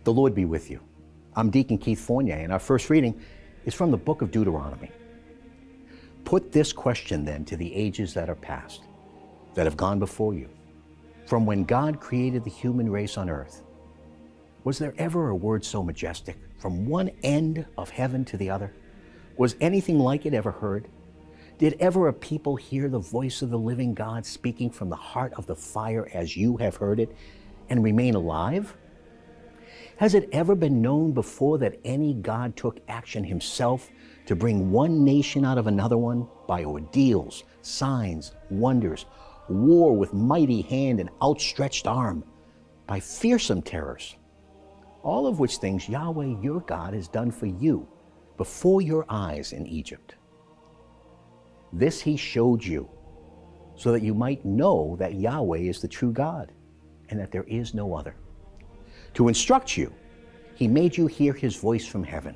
The Lord be with you. I'm Deacon Keith Fournier, and our first reading is from the book of Deuteronomy. Put this question then to the ages that are past, that have gone before you. From when God created the human race on earth, was there ever a word so majestic, from one end of heaven to the other? Was anything like it ever heard? Did ever a people hear the voice of the living God speaking from the heart of the fire as you have heard it, and remain alive? Has it ever been known before that any God took action himself to bring one nation out of another one by ordeals, signs, wonders, war with mighty hand and outstretched arm, by fearsome terrors? All of which things Yahweh your God has done for you before your eyes in Egypt. This he showed you, so that you might know that Yahweh is the true God, and that there is no other. To instruct you, he made you hear his voice from heaven.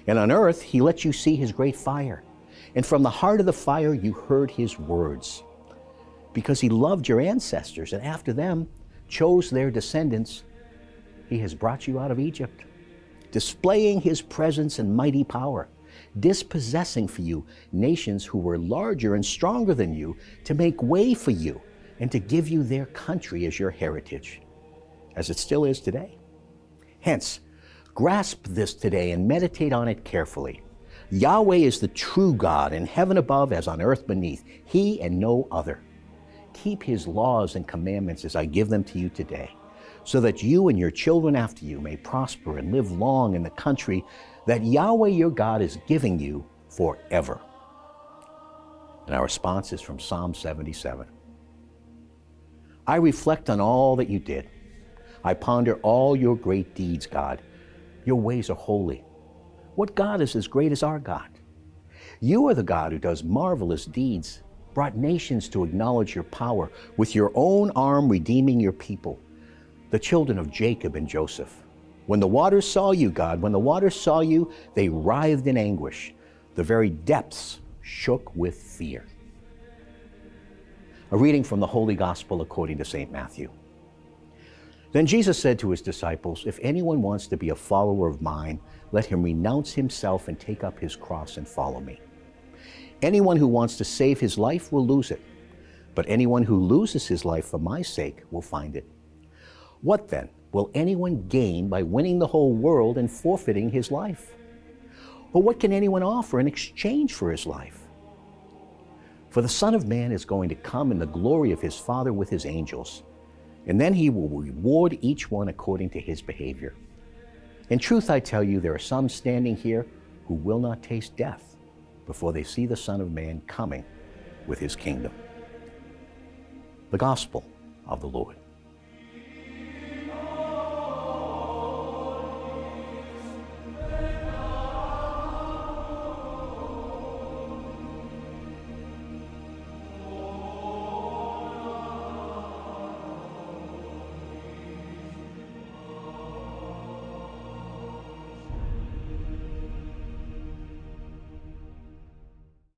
And on earth, he let you see his great fire. And from the heart of the fire, you heard his words. Because he loved your ancestors, and after them chose their descendants, he has brought you out of Egypt, displaying his presence and mighty power, dispossessing for you nations who were larger and stronger than you, to make way for you and to give you their country as your heritage, as it still is today. Hence, grasp this today and meditate on it carefully. Yahweh is the true God in heaven above as on earth beneath, he and no other. Keep his laws and commandments as I give them to you today, so that you and your children after you may prosper and live long in the country that Yahweh your God is giving you forever. And our response is from Psalm 77. I reflect on all that you did. I ponder all your great deeds, God. Your ways are holy. What God is as great as our God? You are the God who does marvelous deeds, brought nations to acknowledge your power, with your own arm redeeming your people, the children of Jacob and Joseph. When the waters saw you, God, when the waters saw you, they writhed in anguish. The very depths shook with fear. A reading from the Holy Gospel according to St. Matthew. Then Jesus said to his disciples, if anyone wants to be a follower of mine, let him renounce himself and take up his cross and follow me. Anyone who wants to save his life will lose it, but anyone who loses his life for my sake will find it. What then will anyone gain by winning the whole world and forfeiting his life? Or what can anyone offer in exchange for his life? For the Son of Man is going to come in the glory of his Father with his angels, and then he will reward each one according to his behavior. In truth, I tell you, there are some standing here who will not taste death before they see the Son of Man coming with his kingdom. The Gospel of the Lord.